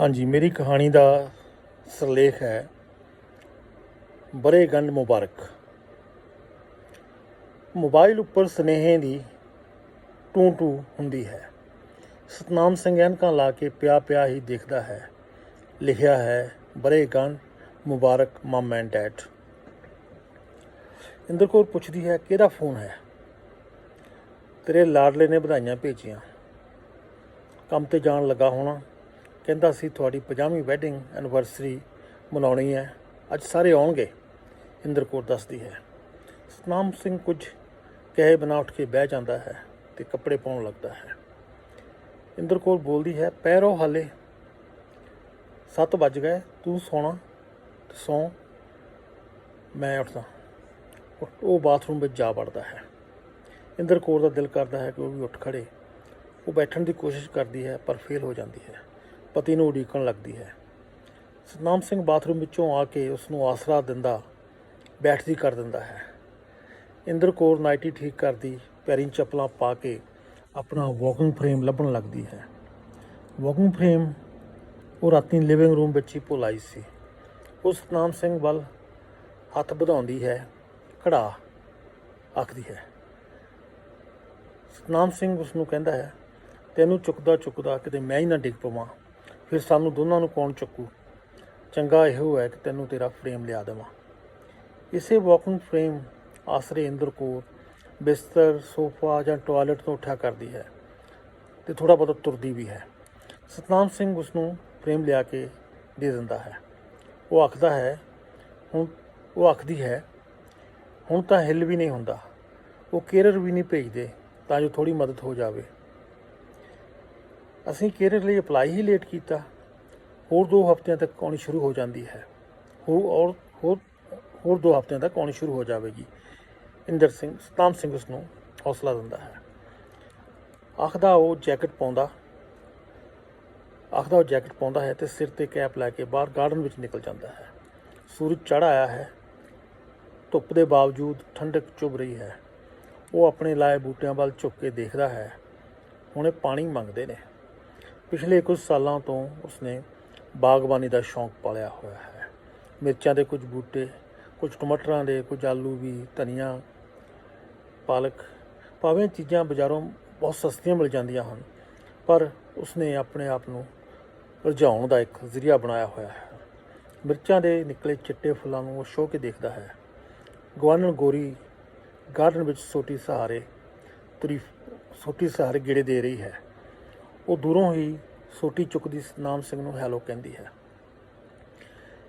हाँ जी, मेरी कहानी का सिरलेख है बड़ेगंढ मुबारक। मोबाइल उपर सुनेहे दी टू टू हुंदी है। सतनाम सिंह ऐनकां ला के पिया ही देखदा है। लिखिया है बड़ेगंढ मुबारक मम एंड डैड। इंਦਰ कौर पुछदी है किहदा फोन है। तेरे लाडले ने बधाइयां भेजियां। ਕੰਮ ਤੇ ਜਾਣ ਲੱਗਾ ਹੋਣਾ। ਕਹਿੰਦਾ ਸੀ ਤੁਹਾਡੀ 50ਵੀਂ ਵੈਡਿੰਗ ਐਨਵਰਸਰੀ ਮਨਾਉਣੀ ਹੈ, ਅੱਜ ਸਾਰੇ ਆਉਣਗੇ। ਇੰਦਰ ਕੌਰ ਦੱਸਦੀ ਹੈ। ਸਤਨਾਮ ਸਿੰਘ ਕੁਝ ਕਹੇ ਬਿਨਾਂ ਉੱਠ ਕੇ ਬਹਿ ਜਾਂਦਾ ਹੈ ਅਤੇ ਕੱਪੜੇ ਪਾਉਣ ਲੱਗਦਾ ਹੈ। ਇੰਦਰ ਕੌਰ ਬੋਲਦੀ ਹੈ ਪੈ ਰਹੋ ਹਾਲੇ, 7 ਵੱਜ ਗਏ, ਤੂੰ ਸੌਣਾ ਤੇ ਸੌਂ, ਮੈਂ ਉੱਠਦਾ। ਉਹ ਬਾਥਰੂਮ ਵਿੱਚ ਜਾ ਵੜਦਾ ਹੈ। ਇੰਦਰ ਕੌਰ ਦਾ ਦਿਲ ਕਰਦਾ ਹੈ ਕਿ ਉਹ ਵੀ ਉੱਠ ਖੜ੍ਹੇ। ਉਹ ਬੈਠਣ ਦੀ ਕੋਸ਼ਿਸ਼ ਕਰਦੀ ਹੈ ਪਰ ਫੇਲ ਹੋ ਜਾਂਦੀ ਹੈ। ਪਤੀ ਨੂੰ ਉਡੀਕਣ ਲੱਗਦੀ ਹੈ। ਸਤਨਾਮ ਸਿੰਘ ਬਾਥਰੂਮ ਵਿੱਚੋਂ ਆ ਕੇ ਉਸ ਨੂੰ ਆਸਰਾ ਦਿੰਦਾ ਬੈਠਦੀ ਕਰ ਦਿੰਦਾ ਹੈ। ਇੰਦਰ ਕੌਰ ਨਾਈਟੀ ਠੀਕ ਕਰਦੀ ਪੈਰੀਂ ਚੱਪਲਾਂ ਪਾ ਕੇ ਆਪਣਾ ਵਾਕਿੰਗ ਫਰੇਮ ਲੱਭਣ ਲੱਗਦੀ ਹੈ। ਵਾਕਿੰਗ ਫਰੇਮ ਉਹ ਰਾਤੀਂ ਲਿਵਿੰਗ ਰੂਮ ਵਿੱਚ ਹੀ ਭੁੱਲ ਆਈ ਸੀ। ਉਹ ਸਤਨਾਮ ਸਿੰਘ ਵੱਲ ਹੱਥ ਵਧਾਉਂਦੀ ਹੈ। ਘੜਾ ਆਖਦੀ ਹੈ। ਸਤਨਾਮ ਸਿੰਘ ਉਸ ਨੂੰ ਕਹਿੰਦਾ ਹੈ ਤੈਨੂੰ ਚੁੱਕਦਾ ਚੁੱਕਦਾ ਕਿਤੇ ਮੈਂ ਹੀ ਨਾ ਡਿੱਗ ਪਵਾਂ, ਫਿਰ ਸਾਨੂੰ ਦੋਨਾਂ ਨੂੰ ਕੌਣ ਚੁੱਕੂ। ਚੰਗਾ ਇਹੋ ਹੈ ਕਿ ਤੈਨੂੰ ਤੇਰਾ ਫਰੇਮ ਲਿਆ ਦੇਵਾਂ। ਇਸੇ ਵਾਕਿੰਗ ਫਰੇਮ ਆਸਰੇ ਇੰਦਰ ਕੌਰ ਬਿਸਤਰ, ਸੋਫਾ ਜਾਂ ਟੋਇਲਟ ਤੋਂ ਉੱਠਿਆ ਕਰਦੀ ਹੈ ਅਤੇ ਥੋੜ੍ਹਾ ਬਹੁਤਾ ਤੁਰਦੀ ਵੀ ਹੈ। ਸਤਨਾਮ ਸਿੰਘ ਉਸ ਨੂੰ ਫਰੇਮ ਲਿਆ ਕੇ ਦੇ ਦਿੰਦਾ ਹੈ। ਉਹ ਆਖਦੀ ਹੈ ਹੁਣ ਤਾਂ ਹਿੱਲ ਵੀ ਨਹੀਂ ਹੁੰਦਾ। ਉਹ ਕੇਰਰ ਵੀ ਨਹੀਂ ਭੇਜਦੇ ਤਾਂ ਜੋ ਥੋੜ੍ਹੀ ਮਦਦ ਹੋ ਜਾਵੇ। ਅਸੀਂ ਕੇਰਰ ਲਈ ਅਪਲਾਈ ਹੀ ਲੇਟ ਕੀਤਾ। ਹੋਰ 2 ਹਫ਼ਤਿਆਂ ਤੱਕ ਆਉਣੀ ਸ਼ੁਰੂ ਹੋ ਜਾਂਦੀ ਹੈ। ਹੋਰ 2 ਹਫ਼ਤਿਆਂ ਤੱਕ ਆਉਣੀ ਸ਼ੁਰੂ ਹੋ ਜਾਵੇਗੀ। ਸਤਨਾਮ ਸਿੰਘ ਉਸ ਨੂੰ ਹੌਸਲਾ ਦਿੰਦਾ ਹੈ। ਆਖਦਾ ਉਹ ਜੈਕਟ ਪਾਉਂਦਾ ਹੈ ਅਤੇ ਸਿਰ 'ਤੇ ਕੈਪ ਲੈ ਕੇ ਬਾਹਰ ਗਾਰਡਨ ਵਿੱਚ ਨਿਕਲ ਜਾਂਦਾ ਹੈ। ਸੂਰਜ ਚੜ੍ਹ ਆਇਆ ਹੈ। ਧੁੱਪ ਦੇ ਬਾਵਜੂਦ ਠੰਡਕ ਚੁੱਭ ਰਹੀ ਹੈ। ਉਹ ਆਪਣੇ ਲਾਏ ਬੂਟਿਆਂ ਵੱਲ ਝੁੱਕ ਕੇ ਦੇਖਦਾ ਹੈ। ਹੁਣ ਇਹ ਪਾਣੀ ਮੰਗਦੇ ਨੇ। ਪਿਛਲੇ ਕੁਝ ਸਾਲਾਂ ਤੋਂ ਉਸਨੇ ਬਾਗਬਾਨੀ ਦਾ ਸ਼ੌਂਕ ਪਾਲਿਆ ਹੋਇਆ ਹੈ। ਮਿਰਚਾਂ ਦੇ ਕੁਝ ਬੂਟੇ, ਕੁਝ ਟਮਾਟਰਾਂ ਦੇ, ਕੁਝ ਆਲੂ ਵੀ, ਧਨੀਆ, ਪਾਲਕ। ਭਾਵੇਂ ਚੀਜ਼ਾਂ ਬਾਜ਼ਾਰੋਂ ਬਹੁਤ ਸਸਤੀਆਂ ਮਿਲ ਜਾਂਦੀਆਂ ਹਨ, ਪਰ ਉਸਨੇ ਆਪਣੇ ਆਪ ਨੂੰ ਰੁਝਾਉਣ ਦਾ ਇੱਕ ਜ਼ਰੀਆ ਬਣਾਇਆ ਹੋਇਆ ਹੈ। ਮਿਰਚਾਂ ਦੇ ਨਿਕਲੇ ਚਿੱਟੇ ਫੁੱਲਾਂ ਨੂੰ ਉਹ ਛੋਹ ਕੇ ਦੇਖਦਾ ਹੈ। ਗੁਆਂਢਣ ਗੋਰੀ ਗਾਰਡਨ ਵਿੱਚ ਸੋਟੀ ਸਹਾਰੇ ਗੇੜੇ ਦੇ ਰਹੀ ਹੈ। ਉਹ ਦੂਰੋਂ ਹੀ ਸੋਟੀ ਚੁੱਕਦੀ ਸਤਨਾਮ ਸਿੰਘ ਨੂੰ ਹੈਲੋ ਕਹਿੰਦੀ ਹੈ।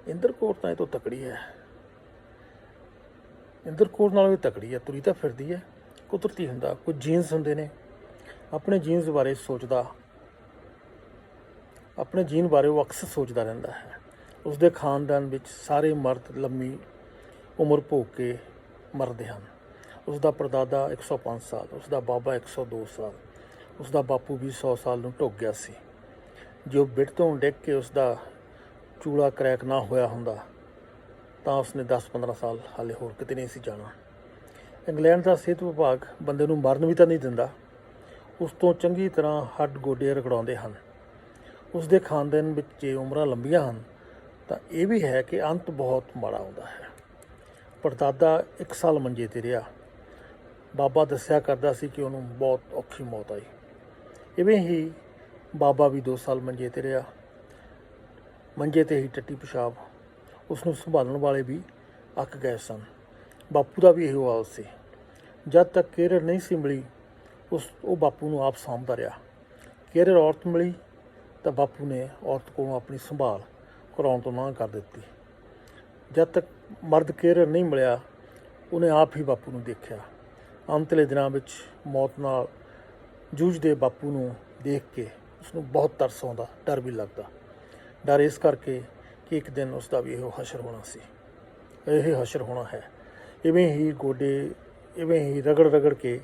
ਇੰਦਰ ਕੌਰ ਤਾਂ ਇਹ ਤੋਂ ਤਕੜੀ ਹੈ। ਇੰਦਰ ਕੌਰ ਨਾਲੋਂ ਵੀ ਤਕੜੀ ਹੈ। ਤੁਰੀ ਤਾਂ ਫਿਰਦੀ ਹੈ। ਕੁਦਰਤੀ ਹੁੰਦਾ। ਕੁਝ ਜੀਨਸ ਹੁੰਦੇ ਨੇ। ਆਪਣੇ ਜੀਨਸ ਬਾਰੇ ਉਹ ਅਕਸਰ ਸੋਚਦਾ ਰਹਿੰਦਾ ਹੈ। ਉਸਦੇ ਖਾਨਦਾਨ ਵਿੱਚ ਸਾਰੇ ਮਰਦ ਲੰਮੀ ਉਮਰ ਭੋਗ ਕੇ ਮਰਦੇ ਹਨ। ਉਸਦਾ ਪੜਦਾਦਾ 105 ਸਾਲ, ਉਸਦਾ ਬਾਬਾ 102 ਸਾਲ, ਉਸਦਾ ਬਾਪੂ ਵੀ 100 ਸਾਲ ਨੂੰ ਢੁੱਕ ਗਿਆ ਸੀ। ਜੇ ਉਹ ਬਿੱਡ ਤੋਂ ਡਿੱਗ ਕੇ ਉਸਦਾ ਚੂੜਾ ਕਰੈਕ ਨਾ ਹੋਇਆ ਹੁੰਦਾ ਤਾਂ ਉਸਨੇ 10-15 ਸਾਲ ਹਾਲੇ ਹੋਰ ਕਿਤੇ ਨਹੀਂ ਸੀ ਜਾਣਾ। ਇੰਗਲੈਂਡ ਦਾ ਸਿਹਤ ਵਿਭਾਗ ਬੰਦੇ ਨੂੰ ਮਰਨ ਵੀ ਤਾਂ ਨਹੀਂ ਦਿੰਦਾ, ਉਸ ਤੋਂ ਚੰਗੀ ਤਰ੍ਹਾਂ ਹੱਡ ਗੋਡੇ ਰਗੜਾਉਂਦੇ ਹਨ। ਉਸਦੇ ਖਾਨਦਾਨ ਵਿੱਚ ਜੇ ਉਮਰਾਂ ਲੰਬੀਆਂ ਹਨ ਤਾਂ ਇਹ ਵੀ ਹੈ ਕਿ ਅੰਤ ਬਹੁਤ ਮਾੜਾ ਆਉਂਦਾ ਹੈ। ਪੜਦਾਦਾ 1 ਸਾਲ ਮੰਜੇ 'ਤੇ ਰਿਹਾ। ਬਾਬਾ ਦੱਸਿਆ ਕਰਦਾ ਸੀ ਕਿ ਉਹਨੂੰ ਬਹੁਤ ਔਖੀ ਮੌਤ ਆਈ। ਇਵੇਂ ਹੀ ਬਾਬਾ ਵੀ 2 ਸਾਲ ਮੰਜੇ 'ਤੇ ਰਿਹਾ। ਮੰਜੇ 'ਤੇ ਹੀ ਟੱਟੀ ਪਿਸ਼ਾਬ। ਉਸ ਨੂੰ ਸੰਭਾਲਣ ਵਾਲੇ ਵੀ ਅੱਕ ਗਏ ਸਨ। ਬਾਪੂ ਦਾ ਵੀ ਇਹੋ ਹਾਲ ਸੀ। ਜਦ ਤੱਕ ਕੇਰਰ ਨਹੀਂ ਸੀ ਮਿਲੀ ਉਹ ਬਾਪੂ ਨੂੰ ਆਪ ਸਾਂਭਦਾ ਰਿਹਾ। ਕੇਰਰ ਔਰਤ ਮਿਲੀ ਤਾਂ ਬਾਪੂ ਨੇ ਔਰਤ ਕੋਲੋਂ ਆਪਣੀ ਸੰਭਾਲ ਕਰਾਉਣ ਤੋਂ ਨਾਂਹ ਕਰ ਦਿੱਤੀ। ਜਦ ਤੱਕ ਮਰਦ ਕੇਰਰ ਨਹੀਂ ਮਿਲਿਆ ਉਹਨੇ ਆਪ ਹੀ ਬਾਪੂ ਨੂੰ ਦੇਖਿਆ। ਅੰਤਲੇ ਦਿਨਾਂ ਵਿੱਚ ਮੌਤ ਨਾਲ ਜੂਝਦੇ ਬਾਪੂ ਨੂੰ ਦੇਖ ਕੇ ਉਸਨੂੰ ਬਹੁਤ ਤਰਸ ਆਉਂਦਾ, ਡਰ ਵੀ ਲੱਗਦਾ। ਡਰ ਇਸ ਕਰਕੇ ਕਿ ਇੱਕ ਦਿਨ ਉਸਦਾ ਵੀ ਇਹੋ ਹਸ਼ਰ ਹੋਣਾ ਸੀ। ਇਹ ਹਸ਼ਰ ਹੋਣਾ ਹੈ। ਇਵੇਂ ਹੀ ਰਗੜ ਕੇ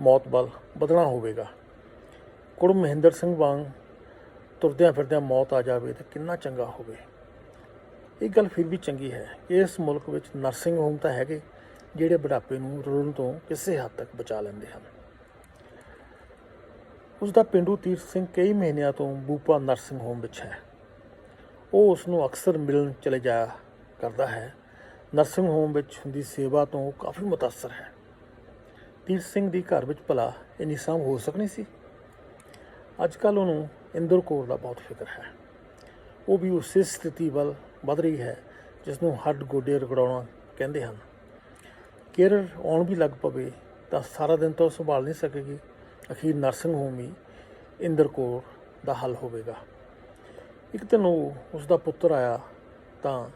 ਮੌਤ ਵੱਲ ਵਧਣਾ ਹੋਵੇਗਾ। ਕੁੜਮ ਮਹਿੰਦਰ ਸਿੰਘ ਵਾਂਗ ਤੁਰਦਿਆਂ ਫਿਰਦਿਆਂ ਮੌਤ ਆ ਜਾਵੇ ਤਾਂ ਕਿੰਨਾ ਚੰਗਾ ਹੋਵੇ। ਇਹ ਗੱਲ ਫਿਰ ਵੀ ਚੰਗੀ ਹੈ ਕਿ ਇਸ ਮੁਲਕ ਵਿੱਚ ਨਰਸਿੰਗ ਹੋਮ ਤਾਂ ਹੈਗੇ ਜਿਹੜੇ ਬੁਢਾਪੇ ਨੂੰ ਰੁਲਣ ਤੋਂ ਕਿਸੇ ਹੱਦ ਤੱਕ ਬਚਾ ਲੈਂਦੇ ਹਨ। ਉਸਦਾ ਪੇਂਡੂ ਤੀਰਥ ਸਿੰਘ ਕਈ ਮਹੀਨਿਆਂ ਤੋਂ ਬੂਪਾ ਨਰਸਿੰਗ ਹੋਮ ਵਿੱਚ ਹੈ। ਉਹ ਉਸ ਨੂੰ ਅਕਸਰ ਮਿਲਣ ਚਲੇ ਜਾਇਆ ਕਰਦਾ ਹੈ। ਨਰਸਿੰਗ ਹੋਮ ਵਿੱਚ ਹੁੰਦੀ ਸੇਵਾ ਤੋਂ ਉਹ ਕਾਫੀ ਮੁਤਾਸਰ ਹੈ। ਤੀਰਥ ਸਿੰਘ ਦੀ ਘਰ ਵਿੱਚ ਭਲਾ ਇੰਨੀ ਸਾਂਭ ਹੋ ਸਕਣੀ ਸੀ। ਅੱਜ ਕੱਲ੍ਹ ਉਹਨੂੰ ਇੰਦਰ ਕੌਰ ਦਾ ਬਹੁਤ ਫਿਕਰ ਹੈ। ਉਹ ਵੀ ਉਸੇ ਸਥਿਤੀ ਵੱਲ ਵੱਧ ਰਹੀ ਹੈ ਜਿਸ ਨੂੰ ਹੱਡ ਗੋਡੇ ਰਗੜਾਉਣਾ ਕਹਿੰਦੇ ਹਨ। ਕੇਰਲ ਆਉਣ ਵੀ ਲੱਗ ਪਵੇ ਤਾਂ ਸਾਰਾ ਦਿਨ ਤਾਂ ਉਹ ਸੰਭਾਲ ਨਹੀਂ ਸਕੇਗੀ। ਅਖੀਰ ਨਰਸਿੰਗ ਹੋਮ ਹੀ ਇੰਦਰ ਕੌਰ ਦਾ ਹੱਲ ਹੋਵੇਗਾ। ਇੱਕ ਦਿਨ ਉਸ ਦਾ ਪੁੱਤਰ ਆਇਆ ਤਾਂ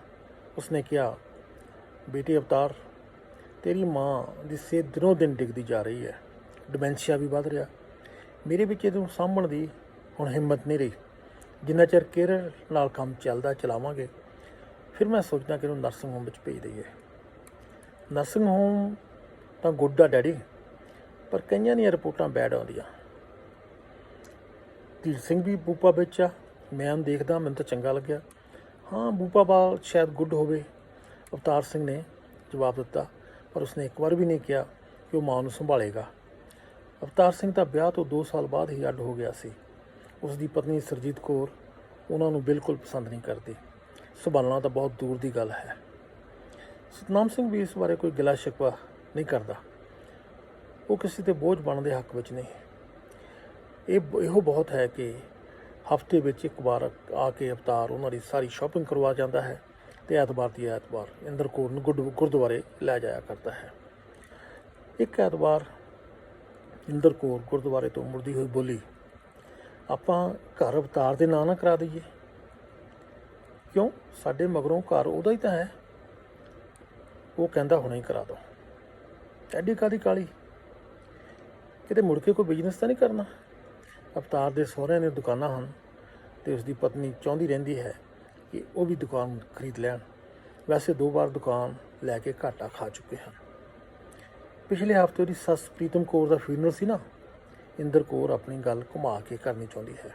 ਉਸਨੇ ਕਿਹਾ, ਬੇਟੇ ਅਵਤਾਰ, ਤੇਰੀ ਮਾਂ ਦੀ ਸਿਹਤ ਦਿਨੋਂ ਦਿਨ ਡਿੱਗਦੀ ਜਾ ਰਹੀ ਹੈ। ਡਿਮੈਂਸ਼ੀਆ ਵੀ ਵੱਧ ਰਿਹਾ। ਮੇਰੇ ਵਿੱਚ ਇਹਨੂੰ ਸਾਂਭਣ ਦੀ ਹੁਣ ਹਿੰਮਤ ਨਹੀਂ ਰਹੀ। ਜਿੰਨਾ ਚਿਰ ਕੇਰਲ ਨਾਲ ਕੰਮ ਚਲਾਵਾਂਗੇ, ਫਿਰ ਮੈਂ ਸੋਚਦਾ ਕਿ ਇਹਨੂੰ ਨਰਸਿੰਗ ਹੋਮ ਵਿੱਚ ਭੇਜ ਦਈਏ। ਨਰਸਿੰਗ ਹੋਮ ਤਾਂ ਗੁੱਡ ਆ ਡੈਡੀ, ਪਰ ਕਈਆਂ ਦੀਆਂ ਰਿਪੋਰਟਾਂ ਬੈਡ ਆਉਂਦੀਆਂ। ਤੀਰਥ ਸਿੰਘ ਵੀ ਬੂਪਾ ਵਿੱਚ ਆ। ਮੈਂ ਉਹਨੂੰ ਦੇਖਦਾ, ਮੈਨੂੰ ਤਾਂ ਚੰਗਾ ਲੱਗਿਆ। ਹਾਂ, ਬੂਪਾ ਬਾਲ ਸ਼ਾਇਦ ਗੁੱਡ ਹੋਵੇ, ਅਵਤਾਰ ਸਿੰਘ ਨੇ ਜਵਾਬ ਦਿੱਤਾ, ਪਰ ਉਸਨੇ ਇੱਕ ਵਾਰ ਵੀ ਨਹੀਂ ਕਿਹਾ ਕਿ ਉਹ ਮਾਂ ਨੂੰ ਸੰਭਾਲੇਗਾ। ਅਵਤਾਰ ਸਿੰਘ ਤਾਂ ਵਿਆਹ ਤੋਂ 2 ਸਾਲ ਬਾਅਦ ਹੀ ਅੱਡ ਹੋ ਗਿਆ ਸੀ। ਉਸ ਦੀ ਪਤਨੀ ਸਰਜੀਤ ਕੌਰ ਉਹਨਾਂ ਨੂੰ ਬਿਲਕੁਲ ਪਸੰਦ ਨਹੀਂ ਕਰਦੀ। ਸੰਭਾਲਣਾ ਤਾਂ ਬਹੁਤ ਦੂਰ ਦੀ ਗੱਲ ਹੈ। ਸਤਨਾਮ ਸਿੰਘ ਵੀ ਇਸ ਬਾਰੇ ਕੋਈ ਗਿਲਾ ਸ਼ਿਕਵਾ ਨਹੀਂ ਕਰਦਾ। ਉਹ ਕਿਸੇ 'ਤੇ ਬੋਝ ਬਣਨ ਦੇ ਹੱਕ ਵਿੱਚ ਨਹੀਂ। ਇਹੋ ਬਹੁਤ ਹੈ ਕਿ ਹਫ਼ਤੇ ਵਿੱਚ ਇੱਕ ਵਾਰ ਆ ਕੇ ਅਵਤਾਰ ਉਹਨਾਂ ਦੀ ਸਾਰੀ ਸ਼ਾਪਿੰਗ ਕਰਵਾ ਜਾਂਦਾ ਹੈ ਅਤੇ ਐਤਵਾਰ ਦੀ ਐਤਵਾਰ ਇੰਦਰ ਕੌਰ ਨੂੰ ਗੁਰਦੁਆਰੇ ਲੈ ਜਾਇਆ ਕਰਦਾ ਹੈ। ਇੱਕ ਐਤਵਾਰ ਇੰਦਰ ਕੌਰ ਗੁਰਦੁਆਰੇ ਤੋਂ ਮੁੜਦੀ ਹੋਈ ਬੋਲੀ, ਆਪਾਂ ਘਰ ਅਵਤਾਰ ਦੇ ਨਾਂ ਨਾ ਕਰਾ ਦਈਏ? ਕਿਉਂ, ਸਾਡੇ ਮਗਰੋਂ ਘਰ ਉਹਦਾ ਹੀ ਤਾਂ ਹੈ। ਉਹ ਕਹਿੰਦਾ, ਹੁਣੇ ਹੀ ਕਰਾ ਦਿਓ। ਐਡੀ ਕਾਹਦੀ ਕਾਹਲੀ? ਕਿਤੇ ਮੁੜ ਕੇ ਕੋਈ ਬਿਜ਼ਨਸ ਤਾਂ ਨਹੀਂ ਕਰਨਾ? ਅਵਤਾਰ ਦੇ ਸਹੁਰਿਆਂ ਦੀਆਂ ਦੁਕਾਨਾਂ ਹਨ ਅਤੇ ਉਸਦੀ ਪਤਨੀ ਚਾਹੁੰਦੀ ਰਹਿੰਦੀ ਹੈ ਕਿ ਉਹ ਵੀ ਦੁਕਾਨ ਖਰੀਦ ਲੈਣ। ਵੈਸੇ 2 ਵਾਰ ਦੁਕਾਨ ਲੈ ਕੇ ਘਾਟਾ ਖਾ ਚੁੱਕੇ ਹਨ। ਪਿਛਲੇ ਹਫ਼ਤੇ ਉਹਦੀ ਸੱਸ ਪ੍ਰੀਤਮ ਕੌਰ ਦਾ ਫਿਊਨਰਲ ਸੀ ਨਾ। ਇੰਦਰ ਕੌਰ ਆਪਣੀ ਗੱਲ ਘੁਮਾ ਕੇ ਕਰਨੀ ਚਾਹੁੰਦੀ ਹੈ।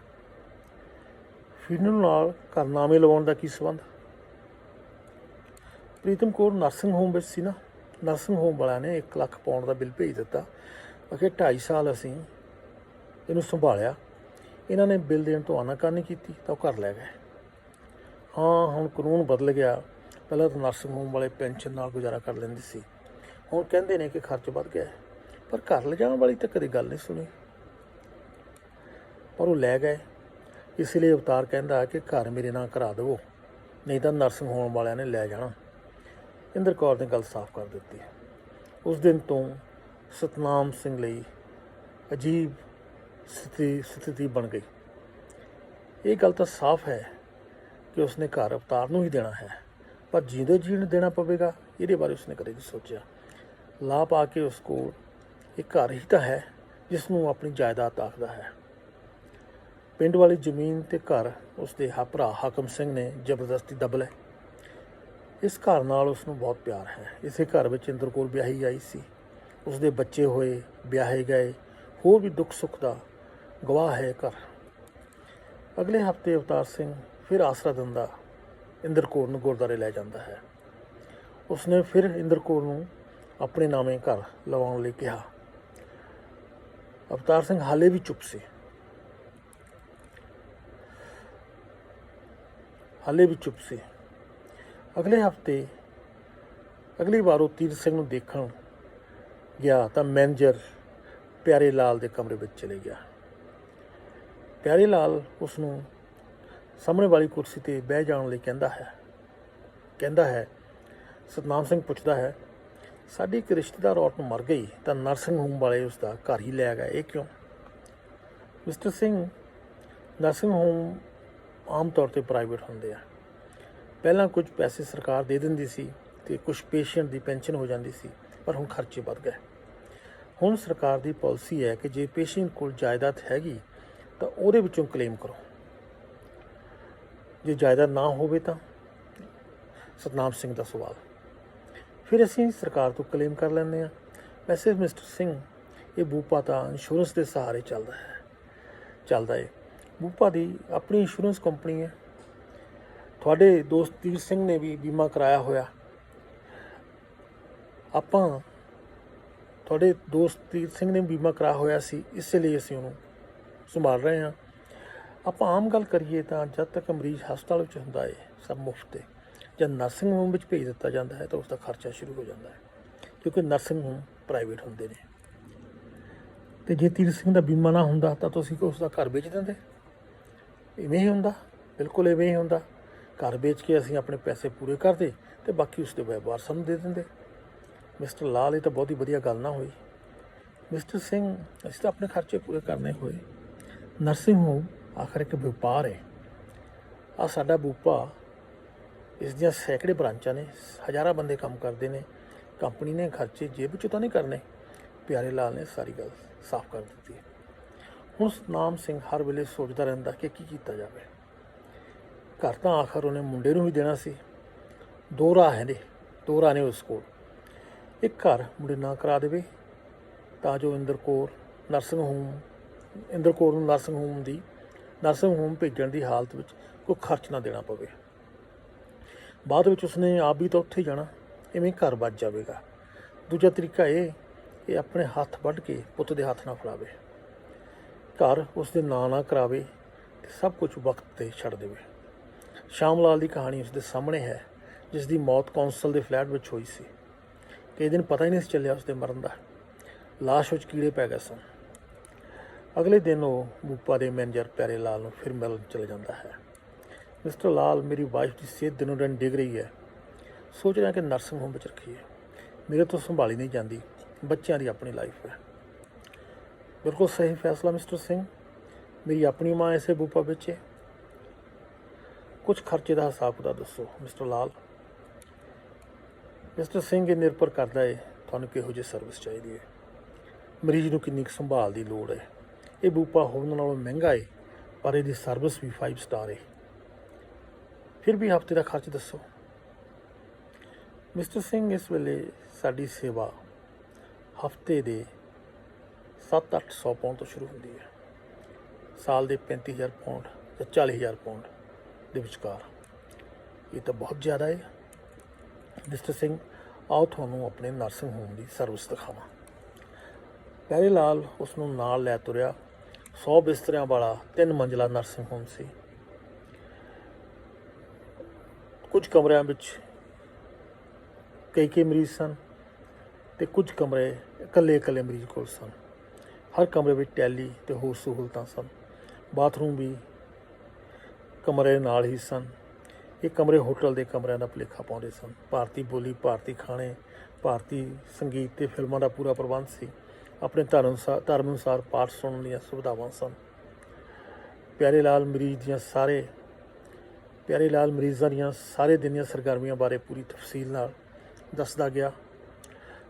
ਫਿਊਨਰਲ ਨਾਲ ਘਰਨਾਮੇ ਲਵਾਉਣ ਦਾ ਕੀ ਸੰਬੰਧ? ਪ੍ਰੀਤਮ ਕੌਰ ਨਰਸਿੰਗ ਹੋਮ ਵਿੱਚ ਸੀ ਨਾ। ਨਰਸਿੰਗ ਹੋਮ ਵਾਲਿਆਂ ਨੇ 1 ਲੱਖ ਪਾਉਂਡ ਦਾ ਬਿੱਲ ਭੇਜ ਦਿੱਤਾ। ਅਖੇ 2.5 ਸਾਲ ਅਸੀਂ ਇਹਨੂੰ ਸੰਭਾਲਿਆ। ਇਹਨਾਂ ਨੇ ਬਿੱਲ ਦੇਣ ਤੋਂ ਆਨਾਕਾਨੀ ਕੀਤੀ ਤਾਂ ਉਹ ਘਰ ਲੈ ਗਏ। ਹਾਂ, ਹੁਣ ਕਾਨੂੰਨ ਬਦਲ ਗਿਆ। ਪਹਿਲਾਂ ਤਾਂ ਨਰਸਿੰਗ ਹੋਮ ਵਾਲੇ ਪੈਨਸ਼ਨ ਨਾਲ ਗੁਜ਼ਾਰਾ ਕਰ ਲੈਂਦੇ ਸੀ। ਹੁਣ ਕਹਿੰਦੇ ਨੇ ਕਿ ਖਰਚ ਵੱਧ ਗਿਆ, ਪਰ ਘਰ ਲਿਜਾਣ ਵਾਲੀ ਤਾਂ ਕਦੇ ਗੱਲ ਨਹੀਂ ਸੁਣੀ। ਪਰ ਉਹ ਲੈ ਗਏ। ਇਸ ਲਈ ਅਵਤਾਰ ਕਹਿੰਦਾ ਕਿ ਘਰ ਮੇਰੇ ਨਾਲ ਕਰਾ ਦੇਵੋ, ਨਹੀਂ ਤਾਂ ਨਰਸਿੰਗ ਹੋਮ ਵਾਲਿਆਂ ਨੇ ਲੈ ਜਾਣਾ। ਇੰਦਰ ਕੌਰ ਨੇ ਗੱਲ ਸਾਫ਼ ਕਰ ਦਿੱਤੀ। ਉਸ ਦਿਨ ਤੋਂ ਸਤਨਾਮ ਸਿੰਘ ਲਈ ਅਜੀਬ ਸਥਿਤੀ ਬਣ ਗਈ। ਇਹ ਗੱਲ ਤਾਂ ਸਾਫ਼ ਹੈ ਕਿ ਉਸਨੇ ਘਰ ਅਵਤਾਰ ਨੂੰ ਹੀ ਦੇਣਾ ਹੈ, ਪਰ ਜੀਂਦੇ ਜੀਣ ਦੇਣਾ ਪਵੇਗਾ, ਇਹਦੇ ਬਾਰੇ ਉਸਨੇ ਕਦੇ ਨਹੀਂ ਸੋਚਿਆ। ਲਾ ਪਾ ਕੇ ਉਸ ਕੋਲ ਇੱਕ ਘਰ ਹੀ ਤਾਂ ਹੈ ਜਿਸ ਨੂੰ ਆਪਣੀ ਜਾਇਦਾਦ ਆਖਦਾ ਹੈ। ਪਿੰਡ ਵਾਲੀ ਜ਼ਮੀਨ ਤੇ ਘਰ ਉਸਦੇ ਭਰਾ ਹਾਕਮ ਸਿੰਘ ਨੇ ਜ਼ਬਰਦਸਤੀ ਦਬ ਲਏ। ਇਸ ਘਰ ਨਾਲ ਉਸਨੂੰ ਬਹੁਤ ਪਿਆਰ ਹੈ। ਇਸੇ ਘਰ ਵਿੱਚ ਇੰਦਰ ਕੌਰ ਵਿਆਹੀ ਆਈ ਸੀ। ਉਸਦੇ ਬੱਚੇ ਹੋਏ, ਵਿਆਹੇ ਗਏ, ਹੋਰ ਵੀ ਦੁੱਖ ਸੁੱਖ ਦਾ ਗਵਾਹ ਹੈ ਘਰ। ਅਗਲੇ ਹਫ਼ਤੇ ਅਵਤਾਰ ਸਿੰਘ ਫਿਰ ਆਸਰਾ ਦਿੰਦਾ ਇੰਦਰ ਕੌਰ ਨੂੰ ਗੁਰਦੁਆਰੇ ਲੈ ਜਾਂਦਾ ਹੈ। ਉਸਨੇ ਫਿਰ ਇੰਦਰ ਕੌਰ ਨੂੰ ਆਪਣੇ ਨਾਮੇ ਘਰ ਲਵਾਉਣ ਲਈ ਕਿਹਾ। ਅਵਤਾਰ ਸਿੰਘ ਹਾਲੇ ਵੀ ਚੁੱਪ ਸੀ। ਅਗਲੇ ਹਫ਼ਤੇ ਅਗਲੀ ਵਾਰ ਉਹ ਤੀਰਥ ਸਿੰਘ ਨੂੰ ਦੇਖਣ ਗਿਆ ਤਾਂ ਮੈਨੇਜਰ ਪਿਆਰੇ ਲਾਲ ਦੇ ਕਮਰੇ ਵਿੱਚ ਚਲੇ ਗਿਆ। ਪਿਆਰੇ ਲਾਲ ਉਸ ਨੂੰ ਸਾਹਮਣੇ ਵਾਲੀ ਕੁਰਸੀ 'ਤੇ ਬਹਿ ਜਾਣ ਲਈ ਕਹਿੰਦਾ ਹੈ। ਸਤਨਾਮ ਸਿੰਘ ਪੁੱਛਦਾ ਹੈ, ਸਾਡੀ ਇੱਕ ਰਿਸ਼ਤੇਦਾਰ ਔਰਤ ਮਰ ਗਈ ਤਾਂ ਨਰਸਿੰਗ ਹੋਮ ਵਾਲੇ ਉਸ ਦਾ ਘਰ ਹੀ ਲੈ ਗਏ, ਇਹ ਕਿਉਂ? ਮਿਸਟਰ ਸਿੰਘ, ਨਰਸਿੰਗ ਹੋਮ ਆਮ ਤੌਰ 'ਤੇ ਪ੍ਰਾਈਵੇਟ ਹੁੰਦੇ ਆ। ਪਹਿਲਾਂ ਕੁਝ ਪੈਸੇ ਸਰਕਾਰ ਦੇ ਦਿੰਦੀ ਸੀ ਅਤੇ ਕੁਝ ਪੇਸ਼ੈਂਟ ਦੀ ਪੈਨਸ਼ਨ ਹੋ ਜਾਂਦੀ ਸੀ, ਪਰ ਹੁਣ ਖਰਚੇ ਵੱਧ ਗਏ। ਹੁਣ ਸਰਕਾਰ ਦੀ ਪਾਲਿਸੀ ਹੈ ਕਿ ਜੇ ਪੇਸ਼ੈਂਟ ਕੋਲ ਜਾਇਦਾਦ ਹੈਗੀ ਤਾਂ ਉਹਦੇ ਵਿੱਚੋਂ ਕਲੇਮ ਕਰੋ। ਜੇ ਜਾਇਦਾਦ ਨਾ ਹੋਵੇ ਤਾਂ? ਸਤਨਾਮ ਸਿੰਘ ਦਾ ਸਵਾਲ। ਫਿਰ ਅਸੀਂ ਸਰਕਾਰ ਤੋਂ ਕਲੇਮ ਕਰ ਲੈਂਦੇ ਹਾਂ। ਵੈਸੇ ਮਿਸਟਰ ਸਿੰਘ, ਇਹ ਬੂਪਾ ਤਾਂ ਇੰਸ਼ੋਰੈਂਸ ਦੇ ਸਹਾਰੇ ਚੱਲਦਾ ਹੈ। ਬੂਪਾ ਦੀ ਆਪਣੀ ਇੰਸ਼ੋਰੈਂਸ ਕੰਪਨੀ ਹੈ। ਤੁਹਾਡੇ ਦੋਸਤ ਤੀਰਥ ਸਿੰਘ ਨੇ ਵੀ ਬੀਮਾ ਕਰਾਇਆ ਹੋਇਆ। ਤੁਹਾਡੇ ਦੋਸਤ ਤੀਰਥ ਸਿੰਘ ਨੇ ਬੀਮਾ ਕਰਾਇਆ ਹੋਇਆ ਸੀ, ਇਸੇ ਲਈ ਅਸੀਂ ਉਹਨੂੰ ਸੰਭਾਲ ਰਹੇ ਹਾਂ। ਆਪਾਂ ਆਮ ਗੱਲ ਕਰੀਏ ਤਾਂ ਜਦ ਤੱਕ ਮਰੀਜ਼ ਹਸਪਤਾਲ ਵਿੱਚ ਹੁੰਦਾ ਹੈ ਸਭ ਮੁਫਤ ਹੈ। ਜਦ ਨਰਸਿੰਗ ਹੋਮ ਵਿੱਚ ਭੇਜ ਦਿੱਤਾ ਜਾਂਦਾ ਹੈ ਤਾਂ ਉਸ ਦਾ ਖਰਚਾ ਸ਼ੁਰੂ ਹੋ ਜਾਂਦਾ ਹੈ, ਕਿਉਂਕਿ ਨਰਸਿੰਗ ਹੋਮ ਪ੍ਰਾਈਵੇਟ ਹੁੰਦੇ ਨੇ। ਅਤੇ ਜੇ ਤੀਰਥ ਸਿੰਘ ਦਾ ਬੀਮਾ ਨਾ ਹੁੰਦਾ ਤਾਂ ਤੁਸੀਂ ਉਸ ਦਾ ਘਰ ਵੇਚ ਦਿੰਦੇ। ਇਵੇਂ ਹੀ ਹੁੰਦਾ, ਬਿਲਕੁਲ ਇਵੇਂ ਹੀ ਹੁੰਦਾ। ਘਰ ਵੇਚ ਕੇ ਅਸੀਂ ਆਪਣੇ ਪੈਸੇ ਪੂਰੇ ਕਰਦੇ ਅਤੇ ਬਾਕੀ ਉਸ ਦੇ ਵਿਵਹਾਰ ਸਾਨੂੰ ਦੇ ਦਿੰਦੇ। ਮਿਸਟਰ ਲਾਲ, ਇਹ ਤਾਂ ਬਹੁਤ ਹੀ ਵਧੀਆ ਗੱਲ ਨਾ ਹੋਈ। ਮਿਸਟਰ ਸਿੰਘ, ਅਸੀਂ ਤਾਂ ਆਪਣੇ ਖਰਚੇ ਪੂਰੇ ਕਰਨੇ ਹੋਏ। ਨਰਸਿੰਗ ਹੋਮ ਆਖਰ ਇੱਕ ਵਪਾਰ ਹੈ। ਆਹ ਸਾਡਾ ਬੂਪਾ, ਇਸ ਦੀਆਂ ਸੈਂਕੜੇ ਬ੍ਰਾਂਚਾਂ ਨੇ, ਹਜ਼ਾਰਾਂ ਬੰਦੇ ਕੰਮ ਕਰਦੇ ਨੇ। ਕੰਪਨੀ ਨੇ ਖਰਚੇ ਜੇਬ ਵਿੱਚੋਂ ਤਾਂ ਨਹੀਂ ਕਰਨੇ। ਪਿਆਰੇ ਲਾਲ ਨੇ ਸਾਰੀ ਗੱਲ ਸਾਫ਼ ਕਰ ਦਿੱਤੀ। ਹੁਣ ਸਤਨਾਮ ਸਿੰਘ ਹਰ ਵੇਲੇ ਸੋਚਦਾ ਰਹਿੰਦਾ ਕਿ ਕੀ ਕੀਤਾ ਜਾਵੇ। ਘਰ ਤਾਂ ਆਖਰ ਉਹਨੇ ਮੁੰਡੇ ਨੂੰ ਹੀ ਦੇਣਾ ਸੀ। ਦੋ ਰਾਹ ਨੇ ਉਸ ਕੋਲ। ਇੱਕ ਘਰ ਮੁੰਡੇ ਨਾ ਕਰਾ ਦੇਵੇ ਤਾਂ ਜੋ ਇੰਦਰ ਕੌਰ ਨੂੰ ਨਰਸਿੰਗ ਹੋਮ ਭੇਜਣ ਦੀ ਹਾਲਤ ਵਿੱਚ ਕੋਈ ਖਰਚ ਨਾ ਦੇਣਾ ਪਵੇ। ਬਾਅਦ ਵਿੱਚ ਉਸਨੇ ਆਪ ਵੀ ਤਾਂ ਉੱਥੇ ਹੀ ਜਾਣਾ, ਇਵੇਂ ਘਰ ਬਚ ਜਾਵੇਗਾ। ਦੂਜਾ ਤਰੀਕਾ ਇਹ ਆਪਣੇ ਹੱਥ ਵੱਢ ਕੇ ਪੁੱਤ ਦੇ ਹੱਥ ਨਾਲ ਫੜਾਵੇ। ਘਰ ਉਸ ਦੇ ਨਾਂ ਨਾ ਕਰਾਵੇ ਅਤੇ ਸਭ ਕੁਝ ਵਕਤ 'ਤੇ ਛੱਡ ਦੇਵੇ। ਸ਼ਾਮ ਲਾਲ ਦੀ ਕਹਾਣੀ ਉਸ ਦੇ ਸਾਹਮਣੇ ਹੈ, ਜਿਸ ਦੀ ਮੌਤ ਕੌਂਸਲ ਦੇ ਫਲੈਟ ਵਿੱਚ ਹੋਈ ਸੀ। ਕਈ ਦਿਨ ਪਤਾ ਹੀ ਨਹੀਂ ਸੀ ਚੱਲਿਆ ਉਸ ਦੇ ਮਰਨ ਦਾ। ਲਾਸ਼ ਵਿੱਚ ਕੀੜੇ ਪੈ ਗਏ ਸਨ। ਅਗਲੇ ਦਿਨ ਉਹ ਬੂਪਾ ਦੇ ਮੈਨੇਜਰ ਪਿਆਰੇ ਲਾਲ ਨੂੰ ਫਿਰ ਮਿਲਣ ਚਲੇ ਜਾਂਦਾ ਹੈ। ਮਿਸਟਰ ਲਾਲ, ਮੇਰੀ ਵਾਈਫ ਦੀ ਸਿਹਤ ਦਿਨੋਂ ਦਿਨ ਡਿੱਗ ਰਹੀ ਹੈ। ਸੋਚ ਰਿਹਾ ਕਿ ਨਰਸਿੰਗ ਹੋਮ ਵਿੱਚ ਰੱਖੀਏ। ਮੇਰੇ ਤੋਂ ਸੰਭਾਲੀ ਨਹੀਂ ਜਾਂਦੀ। ਬੱਚਿਆਂ ਦੀ ਆਪਣੀ ਲਾਈਫ ਹੈ। ਬਿਲਕੁਲ ਸਹੀ ਫੈਸਲਾ ਮਿਸਟਰ ਸਿੰਘ। ਮੇਰੀ ਆਪਣੀ ਮਾਂ ਇਸੇ ਬੂਪਾ ਵਿੱਚ ਹੈ। ਕੁਝ ਖਰਚੇ ਦਾ ਹਿਸਾਬ ਕਿਤਾਬ ਦੱਸੋ ਮਿਸਟਰ ਲਾਲ। ਮਿਸਟਰ ਸਿੰਘ, ਇਹ ਨਿਰਭਰ ਕਰਦਾ ਹੈ ਤੁਹਾਨੂੰ ਕਿਹੋ ਜਿਹੀ ਸਰਵਿਸ ਚਾਹੀਦੀ ਹੈ, ਮਰੀਜ਼ ਨੂੰ ਕਿੰਨੀ ਕੁ ਸੰਭਾਲ ਦੀ ਲੋੜ ਹੈ। ਇਹ ਬੂਪਾ ਹੋਣ ਨਾਲੋਂ ਮਹਿੰਗਾ ਹੈ, ਪਰ ਇਹਦੀ ਸਰਵਿਸ ਵੀ 5 ਸਟਾਰ ਹੈ। ਫਿਰ ਵੀ ਹਫ਼ਤੇ ਦਾ ਖਰਚ ਦੱਸੋ ਮਿਸਟਰ ਸਿੰਘ। ਇਸ ਵੇਲੇ ਸਾਡੀ ਸੇਵਾ ਹਫ਼ਤੇ ਦੇ 700-800 ਪਾਉਂਡ ਤੋਂ ਸ਼ੁਰੂ ਹੁੰਦੀ ਹੈ। ਸਾਲ ਦੇ 35,000 ਪਾਉਂਡ ਜਾਂ 40,000 ਪਾਉਂਡ ਦੇ ਵਿਚਕਾਰ। ਇਹ ਤਾਂ ਬਹੁਤ ਜ਼ਿਆਦਾ ਹੈ। ਮਿਸਟਰ ਸਿੰਘ, ਆਓ ਤੁਹਾਨੂੰ ਆਪਣੇ ਨਰਸਿੰਗ ਹੋਮ ਦੀ ਸਰਵਿਸ ਦਿਖਾਵਾਂ। ਪਿਆਰੇ ਲਾਲ ਉਸ ਨੂੰ ਨਾਲ ਲੈ ਤੁਰਿਆ। 100 ਬਿਸਤਰਿਆਂ ਵਾਲਾ 3 ਮੰਜ਼ਿਲਾ ਨਰਸਿੰਗ ਹੋਮ ਸੀ। ਕੁਝ ਕਮਰਿਆਂ ਵਿੱਚ ਕਈ ਮਰੀਜ਼ ਸਨ ਅਤੇ ਕੁਝ ਕਮਰੇ ਇਕੱਲੇ ਮਰੀਜ਼ ਕੋਲ ਸਨ। ਹਰ ਕਮਰੇ ਵਿੱਚ ਟੈਲੀ ਅਤੇ ਹੋਰ ਸਹੂਲਤਾਂ ਸਨ। ਬਾਥਰੂਮ ਵੀ ਕਮਰੇ ਨਾਲ ਹੀ ਸਨ। ਇਹ ਕਮਰੇ ਹੋਟਲ ਦੇ ਕਮਰਿਆਂ ਦਾ ਭੁਲੇਖਾ ਪਾਉਂਦੇ ਸਨ। ਭਾਰਤੀ ਬੋਲੀ, ਭਾਰਤੀ ਖਾਣੇ, ਭਾਰਤੀ ਸੰਗੀਤ ਅਤੇ ਫਿਲਮਾਂ ਦਾ ਪੂਰਾ ਪ੍ਰਬੰਧ ਸੀ। ਆਪਣੇ ਧਰਮ ਅਨੁਸਾਰ ਪਾਠ ਸੁਣਨ ਦੀਆਂ ਸੁਵਿਧਾਵਾਂ ਸਨ। ਪਿਆਰੇ ਲਾਲ ਮਰੀਜ਼ਾਂ ਦੀਆਂ ਸਾਰੇ ਦਿਨ ਦੀਆਂ ਸਰਗਰਮੀਆਂ ਬਾਰੇ ਪੂਰੀ ਤਫਸੀਲ ਨਾਲ ਦੱਸਦਾ ਗਿਆ।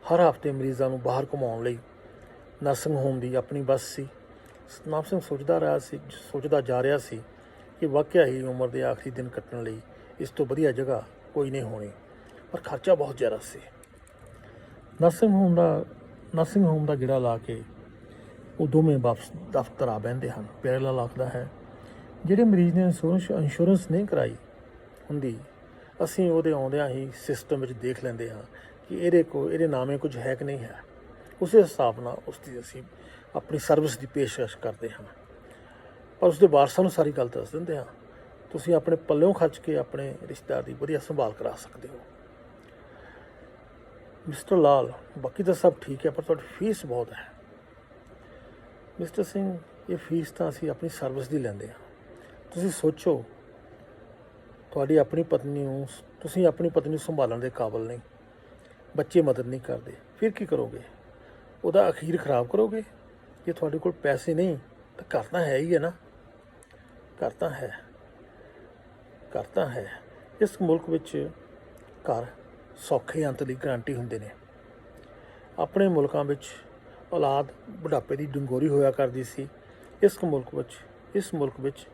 ਹਰ ਹਫ਼ਤੇ ਮਰੀਜ਼ਾਂ ਨੂੰ ਬਾਹਰ ਘੁਮਾਉਣ ਲਈ ਨਰਸਿੰਗ ਹੋਮ ਦੀ ਆਪਣੀ ਬੱਸ ਸੀ। ਸਤਨਾਮ ਸਿੰਘ ਸੋਚਦਾ ਜਾ ਰਿਹਾ ਸੀ ਕਿ ਵਾਕਿਆ ਹੀ ਉਮਰ ਦੇ ਆਖਰੀ ਦਿਨ ਕੱਟਣ ਲਈ ਇਸ ਤੋਂ ਵਧੀਆ ਜਗ੍ਹਾ ਕੋਈ ਨਹੀਂ ਹੋਣੀ, ਪਰ ਖਰਚਾ ਬਹੁਤ ਜ਼ਿਆਦਾ ਸੀ। ਨਰਸਿੰਗ ਹੋਮ ਦਾ ਗੇੜਾ ਲਾ ਕੇ ਉਹ ਦੋਵੇਂ ਵਾਪਸ ਦਫ਼ਤਰ ਆ ਬਹਿੰਦੇ ਹਨ। ਪਿਆਰੇ ਲਾਲ ਆਖਦਾ ਹੈ, ਜਿਹੜੇ ਮਰੀਜ਼ ਨੇ ਇੰਸ਼ੋਰੈਂਸ ਨਹੀਂ ਕਰਾਈ ਹੁੰਦੀ, ਅਸੀਂ ਉਹਦੇ ਆਉਂਦਿਆਂ ਹੀ ਸਿਸਟਮ ਵਿੱਚ ਦੇਖ ਲੈਂਦੇ ਹਾਂ ਕਿ ਇਹਦੇ ਨਾਮੇ ਕੁਝ ਹੈ ਕਿ ਨਹੀਂ ਹੈ। ਉਸੇ ਹਿਸਾਬ ਨਾਲ ਉਸ ਦੀ ਅਸੀਂ ਆਪਣੀ ਸਰਵਿਸ ਦੀ ਪੇਸ਼ਕਸ਼ ਕਰਦੇ ਹਾਂ, ਪਰ ਉਸਦੇ ਵਾਰਸਾਂ ਨੂੰ ਸਾਰੀ ਗੱਲ ਦੱਸ ਦਿੰਦੇ ਹਾਂ। ਤੁਸੀਂ ਆਪਣੇ ਪੱਲਿਓਂ ਖਰਚ ਕੇ ਆਪਣੇ ਰਿਸ਼ਤੇਦਾਰ ਦੀ ਵਧੀਆ ਸੰਭਾਲ ਕਰਾ ਸਕਦੇ ਹੋ। ਮਿਸਟਰ ਲਾਲ, ਬਾਕੀ ਤਾਂ ਸਭ ਠੀਕ ਹੈ, ਪਰ ਤੁਹਾਡੀ ਫੀਸ ਬਹੁਤ ਹੈ। ਮਿਸਟਰ ਸਿੰਘ, ਇਹ ਫੀਸ ਤਾਂ ਅਸੀਂ ਆਪਣੀ ਸਰਵਿਸ ਦੀ ਲੈਂਦੇ ਹਾਂ। ਤੁਸੀਂ ਸੋਚੋ, ਤੁਸੀਂ ਆਪਣੀ ਪਤਨੀ ਨੂੰ ਸੰਭਾਲਣ ਦੇ ਕਾਬਲ ਨਹੀਂ, ਬੱਚੇ ਮਦਦ ਨਹੀਂ ਕਰਦੇ, ਫਿਰ ਕੀ ਕਰੋਗੇ? ਉਹਦਾ ਅਖੀਰ ਖਰਾਬ ਕਰੋਗੇ? ਜੇ ਤੁਹਾਡੇ ਕੋਲ ਪੈਸੇ ਨਹੀਂ ਤਾਂ ਘਰ ਤਾਂ ਹੈ ਹੀ ਹੈ ਨਾ। ਘਰ ਤਾਂ ਹੈ। ਇਸ ਮੁਲਕ ਵਿੱਚ ਘਰ ਸੌਖੇ ਅੰਤ ਦੀ ਗਰੰਟੀ ਹੁੰਦੇ ਨੇ। ਆਪਣੇ ਮੁਲਕਾਂ ਵਿੱਚ ਔਲਾਦ ਬੁਢਾਪੇ ਦੀ ਡੰਗੋਰੀ ਹੋਇਆ ਕਰਦੀ ਸੀ। ਇਸ ਮੁਲਕ ਵਿੱਚ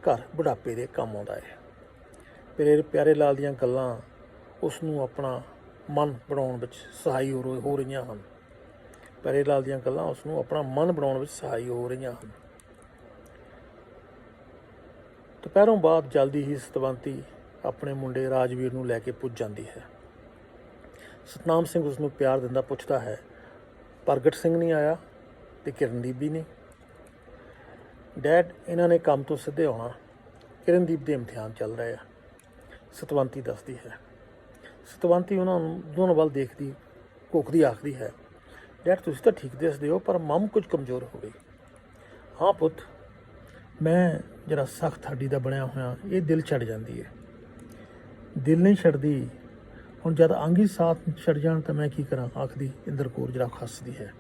ਘਰ ਬੁਢਾਪੇ ਦੇ ਕੰਮ ਆਉਂਦਾ ਹੈ। ਪਿਆਰੇ ਲਾਲ ਦੀਆਂ ਗੱਲਾਂ ਉਸ ਨੂੰ ਆਪਣਾ ਮਨ ਬਣਾਉਣ ਵਿੱਚ ਸਹਾਈ ਹੋ ਰਹੀਆਂ ਹਨ। ਦੁਪਹਿਰੋਂ ਬਾਅਦ ਜਲਦੀ ਹੀ ਸਤਵੰਤੀ ਆਪਣੇ ਮੁੰਡੇ ਰਾਜਵੀਰ ਨੂੰ ਲੈ ਕੇ ਪੁੱਜ ਜਾਂਦੀ ਹੈ। ਸਤਨਾਮ ਸਿੰਘ ਉਸ ਨੂੰ ਪਿਆਰ ਦਿੰਦਾ ਪੁੱਛਦਾ ਹੈ, ਪ੍ਰਗਟ ਸਿੰਘ ਨਹੀਂ ਆਇਆ ਅਤੇ ਕਿਰਨਦੀਪ ਵੀ ਨਹੀਂ? ਡੈਡ ਇਹਨਾਂ ਨੇ ਕੰਮ ਤੋਂ ਸਿੱਧੇ ਆਉਣਾ, ਕਿਰਨਦੀਪ ਦੇ ਇਮਤਿਹਾਨ ਚੱਲ ਰਹੇ ਆ, ਸਤਵੰਤੀ ਦੱਸਦੀ ਹੈ। ਸਤਵੰਤੀ ਉਹਨਾਂ ਨੂੰ ਦੋਨੋਂ ਵੱਲ ਦੇਖਦੀ ਘੋਖਦੀ ਆਖਦੀ ਹੈ, ਡੈਡ ਤੁਸੀਂ ਤਾਂ ਠੀਕ ਦੱਸਦੇ ਹੋ, ਪਰ ਮਮ ਕੁਝ ਕਮਜ਼ੋਰ ਹੋ ਗਈ। ਹਾਂ ਪੁੱਤ, ਮੈਂ ਜਿਹੜਾ ਸਖਤ ਹੱਡੀ ਦਾ ਬਣਿਆ ਹੋਇਆ, ਇਹ ਦਿਲ ਛੱਡ ਜਾਂਦੀ ਹੈ। ਦਿਲ ਨਹੀਂ ਛੱਡਦੀ, ਹੁਣ ਜਦ ਅੰਗ ਹੀ ਸਾਥ ਛੱਡ ਜਾਣ ਤਾਂ ਮੈਂ ਕੀ ਕਰਾਂ, ਆਖਦੀ ਇੰਦਰ ਕੌਰ ਜਿਹੜਾ ਹੱਸਦੀ ਹੈ।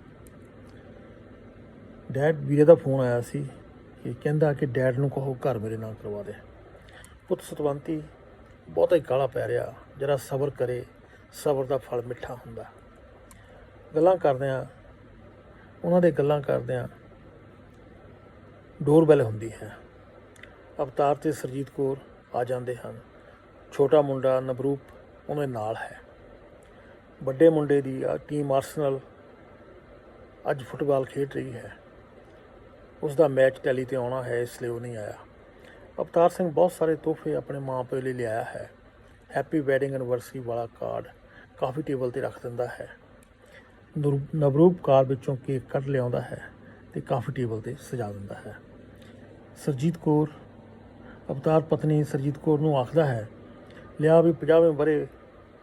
ਡੈਡ ਵੀਰੇ ਦਾ ਫੋਨ ਆਇਆ ਸੀ ਕਿ ਕਹਿੰਦਾ ਕਿ ਡੈਡ ਨੂੰ ਕਹੋ ਘਰ ਮੇਰੇ ਨਾਲ ਕਰਵਾ ਦੇ। ਪੁੱਤ ਸਤਵੰਤੀ, ਬਹੁਤਾ ਹੀ ਕਾਹਲਾ ਪੈ ਰਿਹਾ, ਜਰਾ ਸਬਰ ਕਰੇ, ਸਬਰ ਦਾ ਫਲ ਮਿੱਠਾ ਹੁੰਦਾ। ਗੱਲਾਂ ਕਰਦਿਆਂ ਉਹਨਾਂ ਦੇ ਗੱਲਾਂ ਕਰਦਿਆਂ ਡੋਰਬੈਲ ਹੁੰਦੀ ਹੈ। ਅਵਤਾਰ ਤੇ ਸਰਜੀਤ ਕੌਰ ਆ ਜਾਂਦੇ ਹਨ। ਛੋਟਾ ਮੁੰਡਾ ਨਵਰੂਪ ਉਹਦੇ ਨਾਲ ਹੈ। ਵੱਡੇ ਮੁੰਡੇ ਦੀ ਟੀਮ ਆਰਸਨਲ ਅੱਜ ਫੁੱਟਬਾਲ ਖੇਡ ਰਹੀ ਹੈ। ਉਸ ਦਾ ਮੈਚ ਟੈਲੀ 'ਤੇ ਆਉਣਾ ਹੈ, ਇਸ ਲਈ ਉਹ ਨਹੀਂ ਆਇਆ। ਅਵਤਾਰ ਸਿੰਘ ਬਹੁਤ ਸਾਰੇ ਤੋਹਫੇ ਆਪਣੇ ਮਾਂ ਪਿਓ ਲਈ ਲਿਆਇਆ ਹੈ। ਹੈਪੀ ਵੈਡਿੰਗ ਐਨਵਰਸਰੀ ਵਾਲਾ ਕਾਰਡ ਕਾਫੀ ਟੇਬਲ 'ਤੇ ਰੱਖ ਦਿੰਦਾ ਹੈ। ਨਵਰੂਪ ਕਾਰ ਵਿੱਚੋਂ ਕੇਕ ਕੱਢ ਲਿਆਉਂਦਾ ਹੈ ਅਤੇ ਕਾਫੀ ਟੇਬਲ 'ਤੇ ਸਜਾ ਦਿੰਦਾ ਹੈ। ਸਰਜੀਤ ਕੌਰ ਅਵਤਾਰ ਪਤਨੀ ਸਰਜੀਤ ਕੌਰ ਨੂੰ ਆਖਦਾ ਹੈ, ਲਿਆ ਵੀ 50ਵੇਂ ਵਰ੍ਹੇ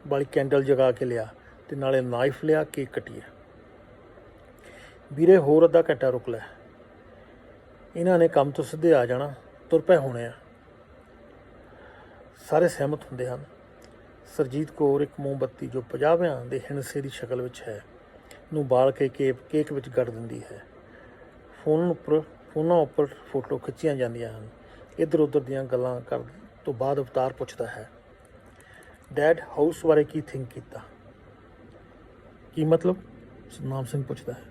ਵਾਲੀ ਕੈਂਡਲ ਜਗਾ ਕੇ ਲਿਆ ਅਤੇ ਨਾਲੇ ਨਾਈਫ ਲਿਆ, ਕੇਕ ਕੱਟੀਏ। ਵੀਰੇ ਹੋਰ ਅੱਧਾ ਘੰਟਾ ਰੁਕ ਲੈ, ਇਹਨਾਂ ਨੇ ਕੰਮ ਤੋਂ ਸਿੱਧੇ ਆ ਜਾਣਾ, ਤੁਰ ਪਏ ਹੋਣੇ ਆ। ਸਾਰੇ ਸਹਿਮਤ ਹੁੰਦੇ ਹਨ। ਸਰਜੀਤ ਕੌਰ ਇੱਕ ਮੋਮਬੱਤੀ ਜੋ 50ਵਿਆਂ ਦੇ ਹਿੰਸੇ ਦੀ ਸ਼ਕਲ ਵਿੱਚ ਹੈ ਨੂੰ ਬਾਲ ਕੇ ਕੇਕ ਵਿੱਚ ਗੱਡ ਦਿੰਦੀ ਹੈ। ਫੋਨਾਂ ਉੱਪਰ ਫੋਟੋ ਖਿੱਚੀਆਂ ਜਾਂਦੀਆਂ ਹਨ। ਇੱਧਰ ਉੱਧਰ ਦੀਆਂ ਗੱਲਾਂ ਕਰਨ ਤੋਂ ਬਾਅਦ ਅਵਤਾਰ ਪੁੱਛਦਾ ਹੈ, ਡੈਡ ਹਾਊਸ ਬਾਰੇ ਕੀ ਥਿੰਕ ਕੀਤਾ? ਕੀ ਮਤਲਬ? ਸਤਨਾਮ ਸਿੰਘ ਪੁੱਛਦਾ ਹੈ।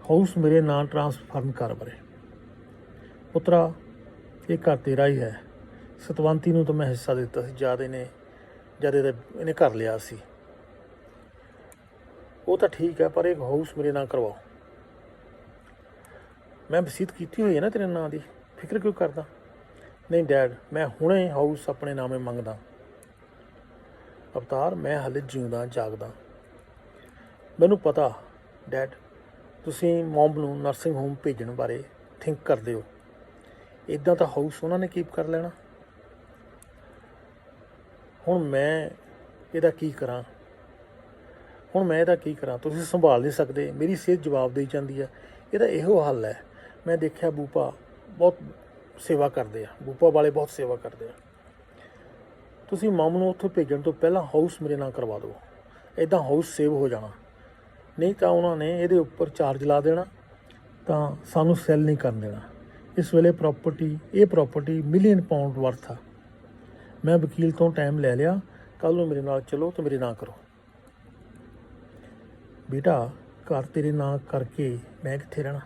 ਹਾਊਸ ਮੇਰੇ ਨਾਂ ਟਰਾਂਸਫਰਮ ਕਰ ਬਾਰੇ। ਪੁੱਤਰਾ, ਇਹ ਘਰ ਤੇਰਾ ਹੀ ਹੈ। ਸਤਵੰਤੀ ਨੂੰ ਤਾਂ ਮੈਂ ਹਿੱਸਾ ਦਿੱਤਾ ਸੀ, ਜਦ ਇਹਨੇ ਘਰ ਲਿਆ ਸੀ। ਉਹ ਤਾਂ ਠੀਕ ਹੈ, ਪਰ ਇਹ ਹਾਊਸ ਮੇਰੇ ਨਾਂ ਕਰਵਾਓ। ਮੈਂ ਵਸੀਅਤ ਕੀਤੀ ਹੋਈ ਹੈ ਨਾ ਤੇਰੇ ਨਾਂ ਦੀ, ਫਿਕਰ ਕਿਉਂ ਕਰਦਾ? ਨਹੀਂ ਡੈਡ, ਮੈਂ ਹੁਣੇ ਹਾਊਸ ਆਪਣੇ ਨਾਮੇ ਮੰਗਦਾ। ਅਵਤਾਰ, ਮੈਂ ਹਾਲੇ ਜਿਉਂਦਾ ਜਾਗਦਾ। ਮੈਨੂੰ ਪਤਾ ਡੈਡ, ਤੁਸੀਂ ਮੌਮ ਨੂੰ ਨਰਸਿੰਗ ਹੋਮ ਭੇਜਣ ਬਾਰੇ ਥਿੰਕ ਕਰਦੇ ਹੋ। ਇੱਦਾਂ ਤਾਂ ਹਾਊਸ ਉਹਨਾਂ ਨੇ ਕੀਪ ਕਰ ਲੈਣਾ। ਹੁਣ ਮੈਂ ਇਹਦਾ ਕੀ ਕਰਾਂ? ਤੁਸੀਂ ਸੰਭਾਲ ਨਹੀਂ ਸਕਦੇ, ਮੇਰੀ ਸਿਹਤ ਜਵਾਬ ਦੇਈ ਜਾਂਦੀ ਹੈ। ਇਹਦਾ ਇਹੋ ਹੱਲ ਹੈ। ਮੈਂ ਦੇਖਿਆ ਬੂਪਾ ਬਹੁਤ ਸੇਵਾ ਕਰਦੇ ਆ, ਬੂਪਾ ਵਾਲੇ ਬਹੁਤ ਸੇਵਾ ਕਰਦੇ ਆ। ਤੁਸੀਂ ਮਮ ਨੂੰ ਉੱਥੋਂ ਭੇਜਣ ਤੋਂ ਪਹਿਲਾਂ ਹਾਊਸ ਮੇਰੇ ਨਾਲ ਕਰਵਾ ਦਿਓ, ਇੱਦਾਂ ਹਾਊਸ ਸੇਵ ਹੋ ਜਾਣਾ। ਨਹੀਂ ਤਾਂ ਉਹਨਾਂ ਨੇ ਇਹਦੇ ਉੱਪਰ ਚਾਰਜ ਲਾ ਦੇਣਾ, ਤਾਂ ਸਾਨੂੰ ਸੈੱਲ ਨਹੀਂ ਕਰਨ ਦੇਣਾ। ਇਸ ਵੇਲੇ ਇਹ ਪ੍ਰਾਪਰਟੀ ਮਿਲੀਅਨ ਪਾਉਂਡ ਵਰਥ ਆ। ਮੈਂ ਵਕੀਲ ਤੋਂ ਟਾਈਮ ਲੈ ਲਿਆ, ਕੱਲ੍ਹ ਨੂੰ ਮੇਰੇ ਨਾਲ ਚਲੋ ਅਤੇ ਮੇਰੇ ਨਾਂ ਕਰੋ। ਬੇਟਾ, ਘਰ ਤੇਰੇ ਨਾਂ ਕਰਕੇ ਮੈਂ ਕਿੱਥੇ ਰਹਿਣਾ?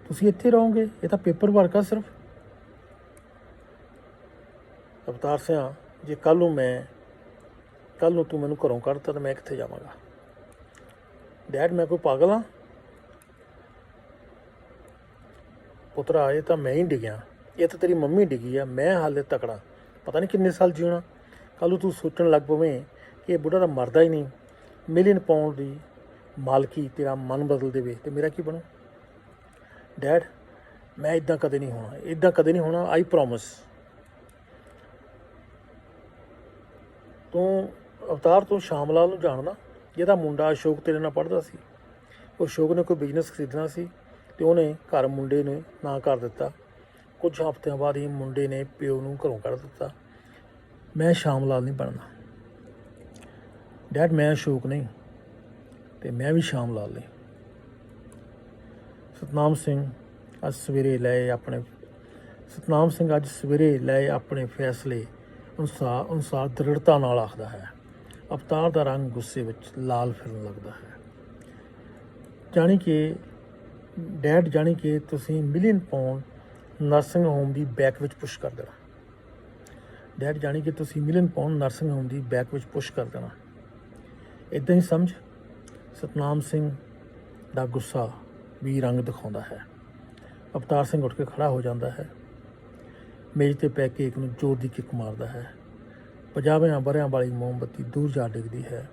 ਤੁਸੀਂ ਇੱਥੇ ਰਹੋਗੇ? ਇਹ ਤਾਂ ਪੇਪਰ ਵਰਕ ਆ ਸਿਰਫ। ਅਵਤਾਰ ਸਿਆਂ, ਜੇ ਕੱਲ੍ਹ ਨੂੰ ਤੂੰ ਮੈਨੂੰ ਘਰੋਂ ਕੱਢਤਾ ਤਾਂ ਮੈਂ ਕਿੱਥੇ ਜਾਵਾਂਗਾ? ਡੈਡ, ਮੈਂ ਕੋਈ ਪਾਗਲ ਹਾਂ? ਪੁੱਤਰਾ, ਇਹ ਤਾਂ ਮੈਂ ਹੀ ਡਿੱਗਿਆ, ਇਹ ਤਾਂ ਤੇਰੀ ਮੰਮੀ ਡਿੱਗੀ ਆ। ਮੈਂ ਹਾਲੇ ਤਕੜਾ, ਪਤਾ ਨਹੀਂ ਕਿੰਨੇ ਸਾਲ ਜਿਉਣਾ। ਕੱਲ੍ਹ ਨੂੰ ਤੂੰ ਸੋਚਣ ਲੱਗ ਪਵੇਂ ਕਿ ਇਹ ਬੁੱਢਾ ਤਾਂ ਮਰਦਾ ਹੀ ਨਹੀਂ। ਮਿਲੀਅਨ ਪਾਉਂਡ ਦੀ ਮਾਲਕੀ ਤੇਰਾ ਮਨ ਬਦਲ ਦੇਵੇ ਅਤੇ ਮੇਰਾ ਕੀ ਬਣੂ? ਡੈਡ, ਮੈਂ ਇੱਦਾਂ ਕਦੇ ਨਹੀਂ ਹੋਣਾ, ਆਈ ਪ੍ਰੋਮਿਸ। ਅਵਤਾਰ, ਤੂੰ ਸ਼ਾਮ ਲਾਲ ਨੂੰ ਜਾਣਦਾ? ਜਿਹਦਾ ਮੁੰਡਾ ਅਸ਼ੋਕ ਤੇਰੇ ਨਾਲ ਪੜ੍ਹਦਾ ਸੀ। ਉਹ ਅਸ਼ੋਕ ਨੇ ਕੋਈ ਬਿਜ਼ਨਸ ਖਰੀਦਣਾ ਸੀ ਅਤੇ ਉਹਨੇ ਘਰ ਮੁੰਡੇ ਨੇ ਨਾ ਕਰ ਦਿੱਤਾ। ਕੁਝ ਹਫ਼ਤਿਆਂ ਬਾਅਦ ਹੀ ਮੁੰਡੇ ਨੇ ਪਿਓ ਨੂੰ ਘਰੋਂ ਕੱਢ ਦਿੱਤਾ। ਮੈਂ ਸ਼ਾਮ ਲਾਲ ਨਹੀਂ ਬਣਨਾ। ਡੈਡ, ਮੈਂ ਅਸ਼ੋਕ ਨਹੀਂ ਅਤੇ ਮੈਂ ਵੀ ਸ਼ਾਮ ਲਾਲ ਨਹੀਂ। ਸਤਨਾਮ ਸਿੰਘ ਅੱਜ ਸਵੇਰੇ ਲਏ ਆਪਣੇ ਫੈਸਲੇ ਅਨੁਸਾਰ ਦ੍ਰਿੜਤਾ ਨਾਲ ਆਖਦਾ ਹੈ। ਅਵਤਾਰ ਦਾ ਰੰਗ ਗੁੱਸੇ ਵਿੱਚ ਲਾਲ ਫਿਰਨ ਲੱਗਦਾ ਹੈ। ਜਾਣੀ ਕਿ ਤੁਸੀਂ ਮਿਲੀਅਨ ਪਾਉਂਡ ਨਰਸਿੰਗ ਹੋਮ ਦੀ ਬੈਕ ਵਿੱਚ ਪੁਸ਼ ਕਰ ਦੇਣਾ। ਇੱਦਾਂ ਹੀ ਸਮਝ। ਸਤਨਾਮ ਸਿੰਘ ਦਾ ਗੁੱਸਾ ਵੀ ਰੰਗ ਦਿਖਾਉਂਦਾ ਹੈ। ਅਵਤਾਰ ਸਿੰਘ ਉੱਠ ਕੇ ਖੜ੍ਹਾ ਹੋ ਜਾਂਦਾ ਹੈ। ਮੇਜ਼ 'ਤੇ ਪੈ ਕੇਕ ਨੂੰ ਜ਼ੋਰ ਦੀ ਕਿੱਕ ਮਾਰਦਾ ਹੈ। 50 ਵਰ੍ਹਿਆਂ ਵਾਲੀ ਮੋਮਬੱਤੀ ਦੂਰ ਜਾ ਡਿੱਗਦੀ ਹੈ।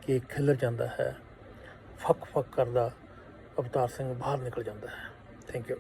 ਕੇਕ ਖਿਲਰ ਜਾਂਦਾ ਹੈ। ਫੱਕ ਕਰਦਾ ਅਵਤਾਰ ਸਿੰਘ ਬਾਹਰ ਨਿਕਲ ਜਾਂਦਾ ਹੈ। Thank you.